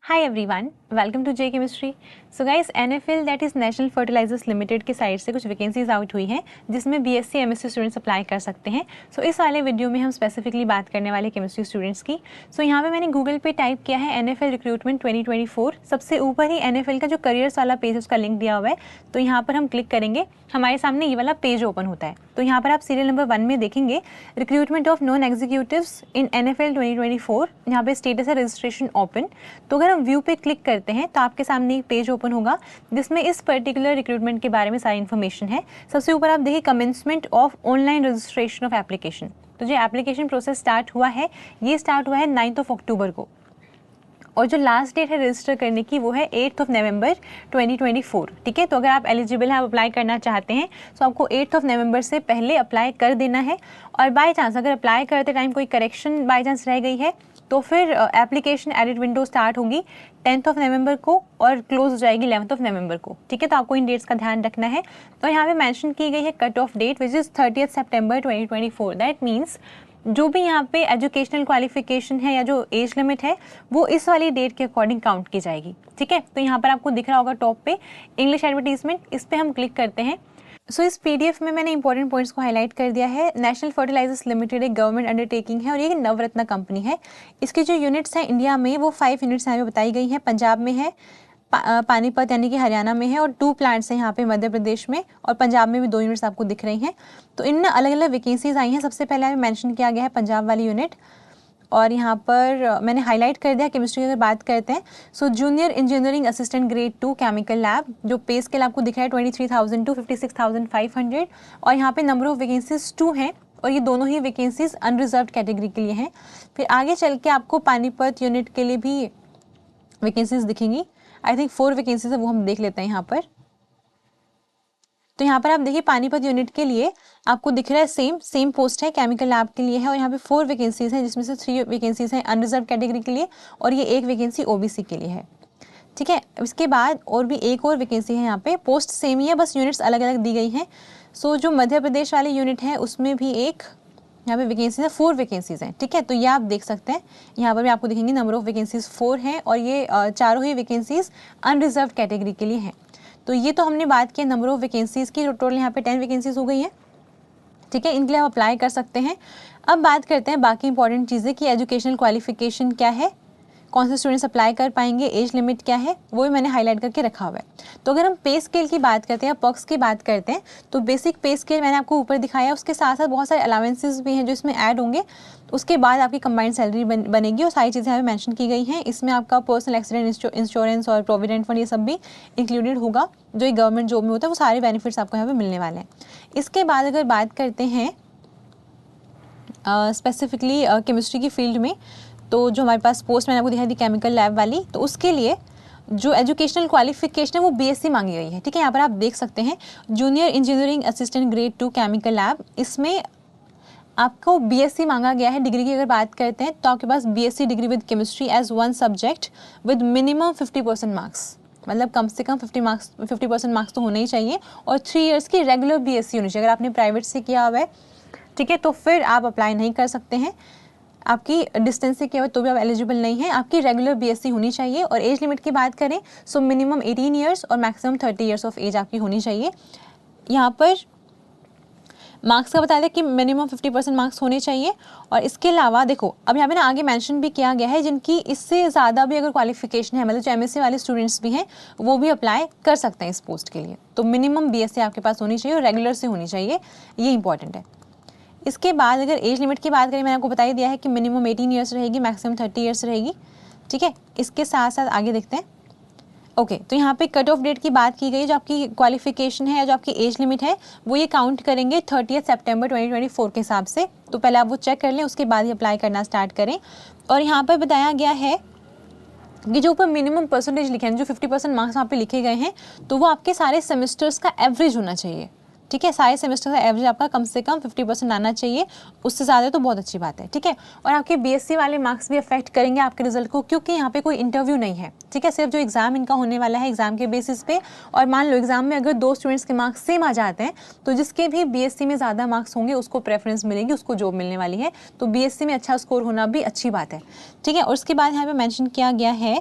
Hi everyone, welcome to J chemistry. So guys, NFL that is national fertilizers limited की side से कुछ vacancies out हुई हैं जिसमें बीएससी एमएससी स्टूडेंट्स अप्लाई कर सकते हैं। सो इस वाले वीडियो में हम स्पेसिफिकली बात करने वाले केमिस्ट्री स्टूडेंट्स की। सो यहाँ पे मैंने गूगल पे टाइप किया है एनएफएल रिक्रूटमेंट 2024। सबसे ऊपर ही एनएफएल का जो करियर्स वाला पेज उसका लिंक दिया हुआ है, तो यहाँ पर हम क्लिक करेंगे, हमारे सामने ये वाला पेज ओपन होता है। तो यहाँ पर आप सीरियल नंबर 1 में देखेंगे recruitment of non executives in NFL 2024। यहाँ पे स्टेटस है रजिस्ट्रेशन ओपन। तो अगर हम व्यू पे क्लिक करते हैं तो आपके सामने एक पेज ओपन होगा जिसमें इस पर्टिकुलर रिक्रूटमेंट के बारे में सारी इन्फॉर्मेशन है। सबसे ऊपर आप देखिए commencement of online registration of application. तो जो एप्लीकेशन प्रोसेस स्टार्ट हुआ है, ये स्टार्ट हुआ है 9 अक्टूबर को, और जो लास्ट डेट है रजिस्टर करने की वो है 8 नवंबर 2024। ठीक है, तो अगर आप एलिजिबल हैं, आप अप्लाई करना चाहते हैं, तो आपको 8 नवंबर से पहले अप्लाई कर देना है। और बाय चांस अगर अप्लाई करते टाइम कोई करेक्शन बाय चांस रह गई है तो फिर एप्लीकेशन एडिट विंडो स्टार्ट होगी 10 नवंबर को और क्लोज हो जाएगी 11 नवंबर को। ठीक है, तो आपको इन डेट्स का ध्यान रखना है। तो यहाँ पे मेंशन की गई है cut off date which is 30 सितंबर 2024। दैट मीन्स जो भी यहाँ पे एजुकेशनल क्वालिफिकेशन है या जो एज लिमिट है वो इस वाली डेट के अकॉर्डिंग काउंट की जाएगी। ठीक है, तो यहाँ पर आपको दिख रहा होगा टॉप पे इंग्लिश एडवर्टीजमेंट, इस पर हम क्लिक करते हैं। सो इस पीडीएफ में मैंने इंपॉर्टेंट पॉइंट्स को हाईलाइट कर दिया है। नेशनल फर्टिलाइजर्स लिमिटेड एक गवर्नमेंट अंडरटेकिंग है और ये नवरत्न कंपनी है। इसके जो यूनिट्स हैं इंडिया में वो 5 यूनिट्स यहाँ पे बताई गई हैं। पंजाब में है, पानीपत यानी कि हरियाणा में है, और 2 प्लांट्स हैं यहाँ पे मध्य प्रदेश में, और पंजाब में भी 2 यूनिट्स आपको दिख रही हैं। तो इनमें अलग अलग वैकेंसीज आई हैं। सबसे पहले मेंशन किया गया है पंजाब वाली यूनिट, और यहाँ पर मैंने हाईलाइट कर दिया। केमिस्ट्री की अगर बात करते हैं, so junior engineering assistant grade 2 chemical lab, जो पे स्केल आपको दिख रहा है 23,000 टू 56,500, और यहाँ पे नंबर ऑफ वैकेंसीज 2 हैं, और ये दोनों ही वैकेंसीज अनरिजर्व्ड कैटेगरी के लिए हैं। फिर आगे चल के आपको पानीपत यूनिट के लिए भी वैकेंसीज दिखेंगी। आई थिंक 4 वैकेंसीज है, वो हम देख लेते हैं यहाँ पर। तो यहाँ पर आप देखिए पानीपत यूनिट के लिए आपको दिख रहा है सेम पोस्ट है, केमिकल लैब के लिए है, और यहाँ पे 4 वैकेंसीज हैं जिसमें से 3 वैकेंसीज हैं अनरिजर्व कैटेगरी के लिए, और ये 1 वैकेंसी ओबीसी के लिए है। ठीक है, इसके बाद और भी एक और वैकेंसी है। यहाँ पे पोस्ट सेम ही है, बस यूनिट्स अलग अलग दी गई हैं। सो जो मध्य प्रदेश वाली यूनिट है उसमें भी एक यहाँ पे वैकेंसीज है, 4 वैकेंसीज हैं। ठीक है, तो ये आप देख सकते हैं, यहाँ पर भी आपको दिखेंगे नंबर ऑफ वैकेंसीज 4 हैं, और ये चारों ही वैकेंसीज अनरिजर्व कैटेगरी के लिए हैं। तो ये तो हमने बात की नंबर ऑफ वैकेंसीज की, टोटल यहाँ पे 10 वैकेंसीज हो गई हैं। ठीक है, इनके लिए आप अप्लाई कर सकते हैं। अब बात करते हैं बाकी इंपॉर्टेंट चीज़ें कि एजुकेशनल क्वालिफिकेशन क्या है, कौन से स्टूडेंट्स अप्लाई कर पाएंगे, एज लिमिट क्या है, वो भी मैंने हाईलाइट करके रखा हुआ है। तो अगर हम पे स्केल की बात करते हैं या पर्क्स की बात करते हैं, तो बेसिक पे स्केल मैंने आपको ऊपर दिखाया, उसके साथ साथ बहुत सारे अलाउंसेस भी हैं जो इसमें ऐड होंगे। उसके बाद आपकी कंबाइंड सैलरी बनेगी, और सारी चीज़ें यहाँ पे मेंशन की गई हैं। इसमें आपका पर्सनल एक्सीडेंट इंश्योरेंस और प्रोविडेंट फंड ये सब भी इंक्लूडेड होगा। जो एक गवर्नमेंट जॉब में होता है वो सारे बेनिफिट्स आपको यहाँ पे मिलने वाले हैं। इसके बाद अगर बात करते हैं स्पेसिफिकली केमिस्ट्री की फील्ड में, तो जो हमारे पास पोस्ट मैंने आपको दिखाई थी केमिकल लैब वाली, तो उसके लिए जो एजुकेशनल क्वालिफिकेशन है वो बीएससी मांगी गई है। ठीक है, यहाँ पर आप देख सकते हैं junior engineering assistant grade 2 chemical lab, इसमें आपको बीएससी मांगा गया है। डिग्री की अगर बात करते हैं तो आपके पास BSc degree with chemistry as 1 subject with minimum 50% marks, मतलब कम से कम 50% मार्क्स तो होने ही चाहिए, और 3 ईयर्स की रेगुलर बीएससी होनी चाहिए। अगर आपने प्राइवेट से किया हुआ है, ठीक है, तो फिर आप अप्लाई नहीं कर सकते हैं। आपकी डिस्टेंस से किया हुआ तो भी आप एलिजिबल नहीं है। आपकी रेगुलर बीएससी होनी चाहिए। और एज लिमिट की बात करें सो मिनिमम 18 ईयर्स और मैक्सिमम 30 ईयर्स ऑफ एज आपकी होनी चाहिए। यहाँ पर मार्क्स का बता दें कि मिनिमम 50% मार्क्स होने चाहिए। और इसके अलावा देखो, अब यहाँ पे ना आगे मेंशन भी किया गया है जिनकी इससे ज़्यादा भी अगर क्वालिफिकेशन है, मतलब जो एमएससी वाले स्टूडेंट्स भी हैं वो भी अप्लाई कर सकते हैं इस पोस्ट के लिए। तो मिनिमम बीएससी आपके पास होनी चाहिए और रेगुलर से होनी चाहिए, ये इंपॉर्टेंट है। इसके बाद अगर एज लिमिट की बात करें, मैंने आपको बता ही दिया है कि मिनिमम 18 ईयर्स रहेगी, मैक्सिमम 30 ईयर्स रहेगी। ठीक है, इसके साथ साथ आगे देखते हैं। ओके, तो यहाँ पे कट ऑफ डेट की बात की गई, जो आपकी क्वालिफिकेशन है या जो आपकी एज लिमिट है वो ये काउंट करेंगे 30 सितंबर 2024 के हिसाब से। तो पहले आप वो चेक कर लें, उसके बाद ही अप्लाई करना स्टार्ट करें। और यहाँ पर बताया गया है कि जो ऊपर मिनिमम परसेंटेज लिखे हैं, जो 50% मार्क्स वहाँ पे लिखे गए हैं, तो वो आपके सारे सेमेस्टर्स का एवरेज होना चाहिए। ठीक है, सारे सेमेस्टर का एवरेज आपका कम से कम 50% आना चाहिए, उससे ज़्यादा तो बहुत अच्छी बात है। ठीक है, और आपके बीएससी वाले मार्क्स भी अफेक्ट करेंगे आपके रिजल्ट को, क्योंकि यहाँ पे कोई इंटरव्यू नहीं है। ठीक है, सिर्फ जो एग्जाम इनका होने वाला है एग्जाम के बेसिस पे, और मान लो एग्जाम में अगर 2 स्टूडेंट्स के मार्क्स सेम आ जाते हैं तो जिसके भी बीएससी में ज़्यादा मार्क्स होंगे उसको प्रेफरेंस मिलेगी, उसको जॉब मिलने वाली है। तो बीएससी में अच्छा स्कोर होना भी अच्छी बात है। ठीक है, और उसके बाद यहाँ पे मैंशन किया गया है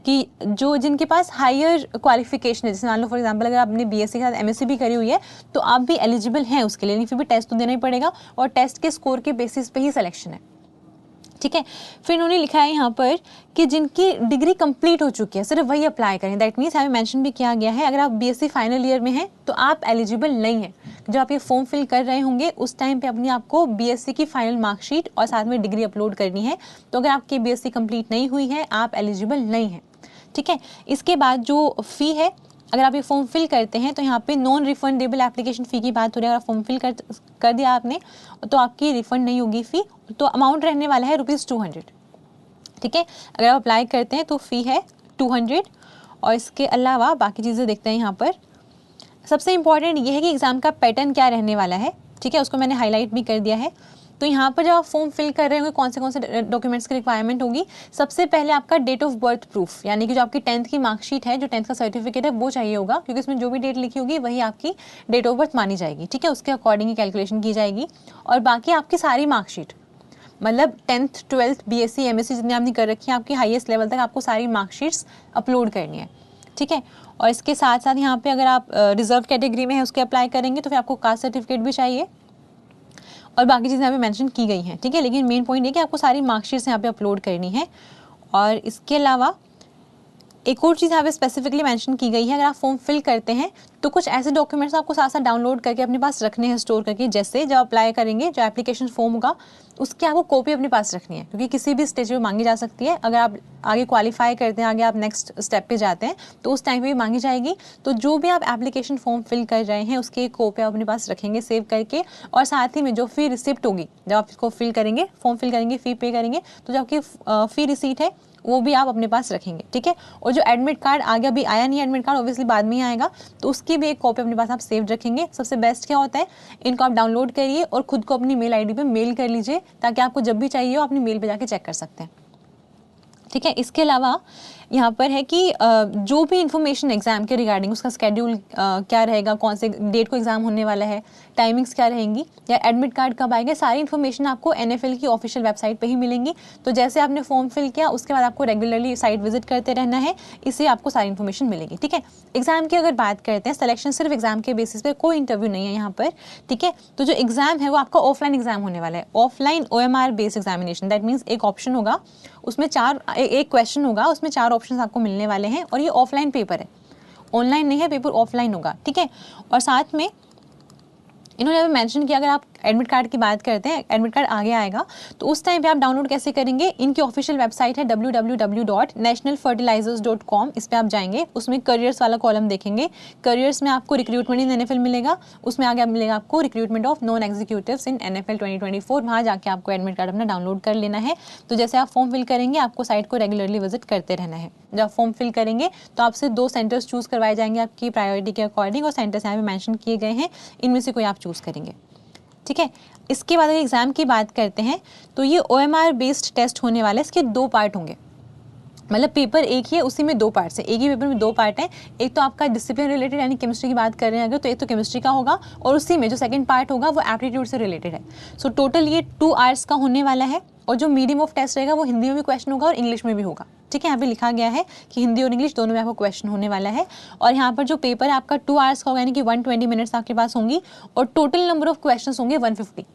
कि जो जिनके पास हायर क्वालिफिकेशन है, जैसे मान लो फॉर एग्जांपल अगर आपने बीएससी के साथ एमएससी भी करी हुई है तो आप भी एलिजिबल हैं उसके लिए, लेकिन फिर भी टेस्ट तो देना ही पड़ेगा और टेस्ट के स्कोर के बेसिस पे ही सिलेक्शन है, ठीक है। फिर इन्होंने लिखा है यहाँ पर कि जिनकी डिग्री कंप्लीट हो चुकी है सिर्फ वही अप्लाई करें। दैट मीन्स यहाँ पे मेंशन भी किया गया है अगर आप बीएससी फाइनल ईयर में हैं तो आप एलिजिबल नहीं हैं। जब आप ये फॉर्म फिल कर रहे होंगे उस टाइम पे अपने आपको बीएससी की फाइनल मार्कशीट और साथ में डिग्री अपलोड करनी है। तो अगर आपकी बीएससी कंप्लीट नहीं हुई है आप एलिजिबल नहीं हैं, ठीक है। इसके बाद जो फ़ी है, अगर आप ये फॉर्म फिल करते हैं तो यहाँ पे नॉन रिफंडेबल एप्लीकेशन फ़ी की बात हो रही है। अगर फॉर्म फिल कर दिया आपने तो आपकी रिफंड नहीं होगी फ़ी, तो अमाउंट रहने वाला है ₹200, ठीक है। अगर आप अप्लाई करते हैं तो फ़ी है 200। और इसके अलावा बाकी चीज़ें देखते हैं यहाँ पर। सबसे इम्पॉर्टेंट ये है कि एग्ज़ाम का पैटर्न क्या रहने वाला है, ठीक है, उसको मैंने हाईलाइट भी कर दिया है। तो यहाँ पर जब आप फॉर्म फिल कर रहे होंगे कौन से डॉक्यूमेंट्स की रिक्वायरमेंट होगी, सबसे पहले आपका डेट ऑफ बर्थ प्रूफ, यानी कि जो आपकी 10th की मार्कशीट है, जो 10th का सर्टिफिकेट है वो चाहिए होगा, क्योंकि इसमें जो भी डेट लिखी होगी वही आपकी डेट ऑफ बर्थ मानी जाएगी, ठीक है, उसके अकॉर्डिंग ही कैलकुलेशन की जाएगी। और बाकी आपकी सारी मार्कशीट, मतलब 10th 12th बीएससी एमएससी जितनी आपने कर रखी है आपकी हाईएस्ट लेवल तक आपको सारी मार्कशीट्स अपलोड करनी है, ठीक है। और इसके साथ साथ यहाँ पे अगर आप रिजर्व कैटेगरी में है उसके अप्लाई करेंगे तो फिर आपको कास्ट सर्टिफिकेट भी चाहिए और बाकी चीज़ें यहाँ पे मेंशन की गई हैं, ठीक है। लेकिन मेन पॉइंट ये कि आपको सारी मार्कशीट्स यहाँ पे अपलोड करनी है। और इसके अलावा एक और चीज़ यहाँ पे स्पेसिफिकली मेंशन की गई है, अगर आप फॉर्म फिल करते हैं तो कुछ ऐसे डॉक्यूमेंट्स आपको साथ साथ डाउनलोड करके अपने पास रखने हैं, स्टोर करके। जैसे जब अप्लाई करेंगे जो एप्लीकेशन फॉर्म होगा उसकी आपको कॉपी अपने पास रखनी है, क्योंकि किसी भी स्टेज पे मांगी जा सकती है। अगर आप आगे क्वालिफाई करते हैं, आगे आप नेक्स्ट स्टेप पे जाते हैं तो उस टाइम पे भी मांगी जाएगी। तो जो भी आप एप्लीकेशन फॉर्म फिल कर रहे हैं उसकी एक कॉपी आप अपने पास रखेंगे सेव करके। और साथ ही में जो फ़ी रिसिप्ट होगी जब आप इसको फिल करेंगे, फॉर्म फिल करेंगे, फ़ी पे करेंगे, तो जो आपकी फ़ी रिसीट है वो भी आप अपने पास रखेंगे, ठीक है। और जो एडमिट कार्ड आगे अभी आया नहीं, एडमिट कार्ड ऑब्वियसली बाद में ही आएगा, तो उसकी भी एक कॉपी अपने पास आप सेव रखेंगे। सबसे बेस्ट क्या होता है, इनको आप डाउनलोड करिए और खुद को अपनी मेल आईडी पे मेल कर लीजिए, ताकि आपको जब भी चाहिए हो अपनी मेल पे जाके चेक कर सकते हैं, ठीक है। इसके अलावा यहाँ पर है कि जो भी इन्फॉर्मेशन एग्जाम के रिगार्डिंग, उसका स्केड्यूल क्या रहेगा, कौन से डेट को एग्जाम होने वाला है, टाइमिंग्स क्या रहेंगी, या एडमिट कार्ड कब आएगा, सारी इन्फॉर्मेशन आपको NFL की ऑफिशियल वेबसाइट पे ही मिलेंगी। तो जैसे आपने फॉर्म फिल किया उसके बाद आपको रेगुलरली साइट विजिट करते रहना है, इससे आपको सारी इन्फॉर्मेशन मिलेगी, ठीक है। एग्जाम की अगर बात करते हैं, सिलेक्शन सिर्फ एग्जाम के बेसिस पे, कोई इंटरव्यू नहीं है यहाँ पर, ठीक है। तो जो एग्जाम है वो आपका ऑफलाइन एग्जाम होने वाला है, offline OMR based examination. That means एक ऑप्शन होगा उसमें एक क्वेश्चन होगा, उसमें 4 ऑप्शन आपको मिलने वाले हैं और ये ऑफलाइन पेपर है, ऑनलाइन नहीं है, पेपर ऑफलाइन होगा, ठीक है। और साथ में इन्होंने अभी मेंशन किया, अगर आप एडमिट कार्ड की बात करते हैं, एडमिट कार्ड आगे आएगा तो उस टाइम पे आप डाउनलोड कैसे करेंगे, इनकी ऑफिशियल वेबसाइट है www.nationalfertilizers.com। इस पे आप जाएंगे, उसमें करियर्स वाला कॉलम देखेंगे, करियर्स में आपको रिक्रूटमेंट इन NFL मिलेगा, उसमें आगे मिलेगा आपको recruitment of non executives in NFL 2024। वहाँ जाके आपको एडमिट कार्ड अपना डाउनलोड कर लेना है। तो जैसे आप फॉर्म फिल करेंगे आपको साइट को रेगुलरली विजिट करते रहना है। जब आप फॉर्म फिल करेंगे तो आपसे 2 सेंटर्स चूज़ करवाए जाएंगे आपकी प्रायोरिटी के अकॉर्डिंग, और सेंटर्स यहाँ पे मेंशन किए गए हैं, इनमें से कोई आप चूज़ करेंगे, ठीक है। इसके बाद अगर एग्जाम की बात करते हैं तो ये OMR बेस्ड टेस्ट होने वाला है। इसके 2 पार्ट होंगे, मतलब पेपर एक ही है, उसी में 2 पार्ट्स है, एक ही पेपर में 2 पार्ट है। एक तो आपका डिसिप्लिन रिलेटेड यानी केमिस्ट्री की बात कर रहे हैं अगर, तो एक तो केमिस्ट्री का होगा, और उसी में जो सेकंड पार्ट होगा वो एप्टीट्यूड से रिलेटेड है। सो टोटल ये 2 आवर्स का होने वाला है। और जो मीडियम ऑफ टेस्ट रहेगा वो हिंदी में भी क्वेश्चन होगा और इंग्लिश में भी होगा, ठीक है। यहाँ पे लिखा गया है कि हिंदी और इंग्लिश दोनों में आपको क्वेश्चन होने वाला है। और यहाँ पर जो पेपर है आपका 2 आवर्स का होगा, यानी कि 120 मिनट्स आपके पास होंगी, और टोटल नंबर ऑफ क्वेश्चन होंगे 150।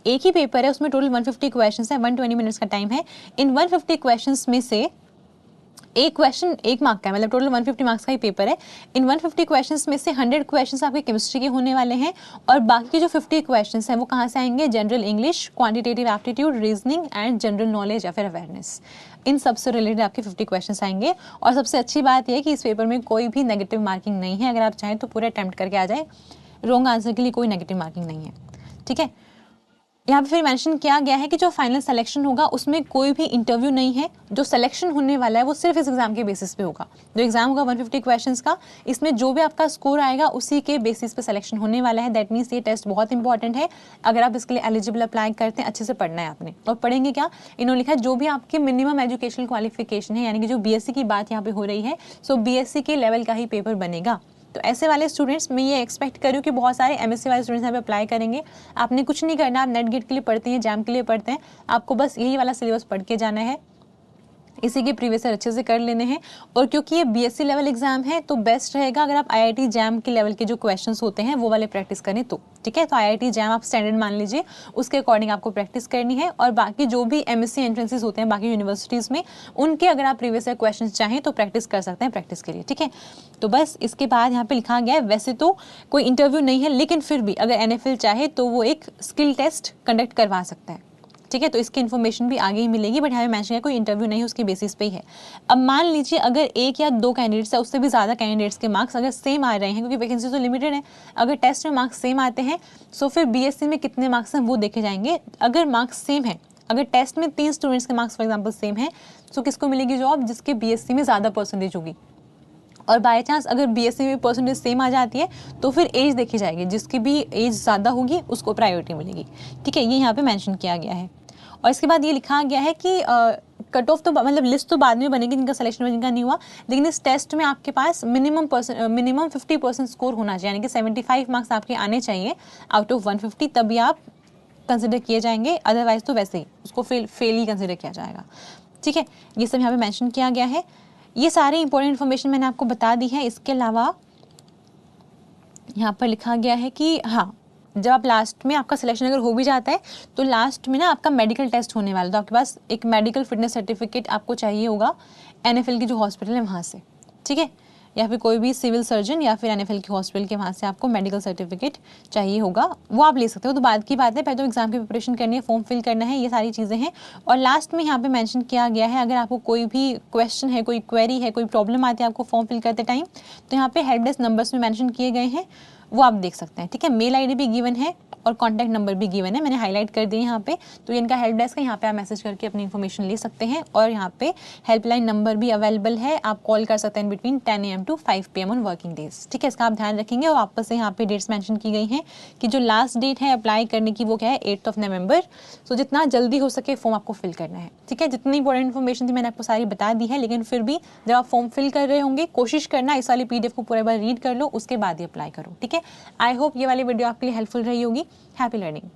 एक ही पेपर है, उसमें टोटल 150 क्वेश्चन है, 120 मिनट्स का टाइम है। इन 150 क्वेश्चन में से एक क्वेश्चन 1 मार्क का है, मतलब टोटल 150 मार्क्स का ही पेपर है। इन 150 क्वेश्चंस में से 100 क्वेश्चंस आपके केमिस्ट्री के होने वाले हैं, और बाकी जो 50 क्वेश्चंस हैं वो कहाँ से आएंगे, general English, quantitative aptitude, reasoning and general knowledge या फिर अवेयरनेस, इन सब से रिलेटेड आपके 50 क्वेश्चंस आएंगे। और सबसे अच्छी बात यह है कि इस पेपर में कोई भी नेगेटिव मार्किंग नहीं है, अगर आप चाहें तो पूरे अटैम्प्ट करके आ जाए, रॉन्ग आंसर के लिए कोई नेगेटिव मार्किंग नहीं है, ठीक है। यहाँ पे फिर मेंशन किया गया है कि जो फाइनल सिलेक्शन होगा उसमें कोई भी इंटरव्यू नहीं है, जो सिलेक्शन होने वाला है वो सिर्फ इस एग्जाम के बेसिस पे होगा। जो एग्जाम होगा 150 क्वेश्चंस का, इसमें जो भी आपका स्कोर आएगा उसी के बेसिस पे सिलेक्शन होने वाला है। दैट मीन्स ये टेस्ट बहुत इंपॉर्टेंट है, अगर आप इसके लिए एलिजिबल अप्लाई करते हैं, अच्छे से पढ़ना है आपने। और पढ़ेंगे क्या, इन्होंने लिखा है जो भी आपकी मिनिमम एजुकेशनल क्वालिफिकेशन है, यानी कि जो BSc की बात यहाँ पे हो रही है, सो BSc के लेवल का ही पेपर बनेगा। तो ऐसे वाले स्टूडेंट्स मैं ये एक्सपेक्ट करूँ कि बहुत सारे MSc वाले स्टूडेंट्स यहाँ पे अप्लाई करेंगे। आपने कुछ नहीं करना, आप नेट गेट के लिए पढ़ते हैं, जैम के लिए पढ़ते हैं, आपको बस यही वाला सिलेबस पढ़ के जाना है। इसी के प्रीवियस ईयर अच्छे से कर लेने हैं। और क्योंकि ये बीएससी लेवल एग्जाम है तो बेस्ट रहेगा अगर आप आईआईटी जैम के लेवल के जो क्वेश्चंस होते हैं वो वाले प्रैक्टिस करें तो, ठीक है। तो आईआईटी जैम आप स्टैंडर्ड मान लीजिए, उसके अकॉर्डिंग आपको प्रैक्टिस करनी है। और बाकी जो भी एमएससी एंट्रेंसेस होते हैं बाकी यूनिवर्सिटीज़ में, उनके अगर आप प्रीवियस ईयर क्वेश्चन चाहें तो प्रैक्टिस कर सकते हैं प्रैक्टिस के लिए, ठीक है। तो बस इसके बाद यहाँ पे लिखा गया है, वैसे तो कोई इंटरव्यू नहीं है, लेकिन फिर भी अगर एनएफएल चाहे तो वो एक स्किल टेस्ट कंडक्ट करवा सकता है, ठीक है। तो इसकी इन्फॉर्मेशन भी आगे ही मिलेगी, बट यहाँ पे मेंशन है कोई इंटरव्यू नहीं, उसके बेसिस पे ही है। अब मान लीजिए अगर एक या दो कैंडिडेट्स या उससे भी ज़्यादा कैंडिडेट्स के मार्क्स अगर सेम आ रहे हैं, क्योंकि वैकेंसी तो लिमिटेड है, अगर टेस्ट में मार्क्स सेम आते हैं तो फिर बीएससी में कितने मार्क्स हैं वो देखे जाएंगे। अगर मार्क्स सेम है, अगर टेस्ट में 3 स्टूडेंट्स के मार्क्स फॉर एग्जाम्पल सेम है, तो किसको मिलेगी जॉब? जिसके बीएससी में ज़्यादा परसेंटेज होगी। और बाय चांस अगर बीएससी में परसेंटेज सेम आ जाती है तो फिर एज देखी जाएगी, जिसकी भी एज ज़्यादा होगी उसको प्रायोरिटी मिलेगी, ठीक है। ये यहाँ पे मेंशन किया गया है। और इसके बाद ये लिखा गया है कि कट ऑफ तो मतलब लिस्ट तो बाद में बनेगी जिनका सिलेक्शन जिनका नहीं हुआ, लेकिन इस टेस्ट में आपके पास मिनिमम 50% स्कोर होना चाहिए, यानी कि 75 मार्क्स आपके आने चाहिए आउट ऑफ 150, तभी आप कंसिडर किए जाएंगे, अदरवाइज तो वैसे ही उसको फेल ही कंसिडर किया जाएगा, ठीक है। ये सब यहाँ पे मेंशन किया गया है। ये सारी इंपॉर्टेंट इन्फॉर्मेशन मैंने आपको बता दी है। इसके अलावा यहाँ पर लिखा गया है कि हाँ, जब आप लास्ट में आपका सिलेक्शन अगर हो भी जाता है तो लास्ट में ना आपका मेडिकल टेस्ट होने वाला है, तो आपके पास एक मेडिकल फिटनेस सर्टिफिकेट आपको चाहिए होगा एनएफएल की जो हॉस्पिटल है वहाँ से, ठीक है। या फिर कोई भी सिविल सर्जन या फिर एनएफएल की हॉस्पिटल के वहाँ से आपको मेडिकल सर्टिफिकेट चाहिए होगा, वो आप ले सकते हो। तो बाद की बात है, पहले तो एग्जाम की प्रिपरेशन करनी है, फॉर्म फिल करना है, ये सारी चीज़ें हैं। और लास्ट में यहाँ पे मेंशन किया गया है, अगर आपको कोई भी क्वेश्चन है, कोई क्वेरी है, कोई प्रॉब्लम आती है आपको फॉर्म फिल करते टाइम, तो यहाँ पे हेल्प डेस्क नंबर्स में मेंशन किए गए हैं, वो आप देख सकते हैं, ठीक है। मेल आईडी भी गिवन है और कॉन्टैक्ट नंबर भी गिवन है, मैंने हाईलाइट कर दिए यहाँ पे। तो ये इनका हेल्प डेस्क है, यहाँ पे आप मैसेज करके अपनी इन्फॉर्मेशन ले सकते हैं। और यहाँ पे हेल्पलाइन नंबर भी अवेलेबल है, आप कॉल कर सकते हैं between 10 AM to 5 PM on working days, ठीक है। इसका आप ध्यान रखेंगे। और वापस से यहाँ पे डेट्स मेंशन की गई हैं कि जो लास्ट डेट है अप्लाई करने की वो क्या है, 8 नवंबर। सो जितना जल्दी हो सके फॉर्म आपको फिल करना है, ठीक है। जितनी इंपॉर्टेंट इन्फॉर्मेशन थी मैंने आपको सारी बता दी है, लेकिन फिर भी जब आप फॉर्म फिल कर रहे होंगे कोशिश करना इस वाली PDF को पूरा बार रीड कर लो, उसके बाद ही अप्लाई करो, ठीक है। आई होप ये वाली वीडियो आपके लिए हेल्पफुल रही होगी। Happy learning.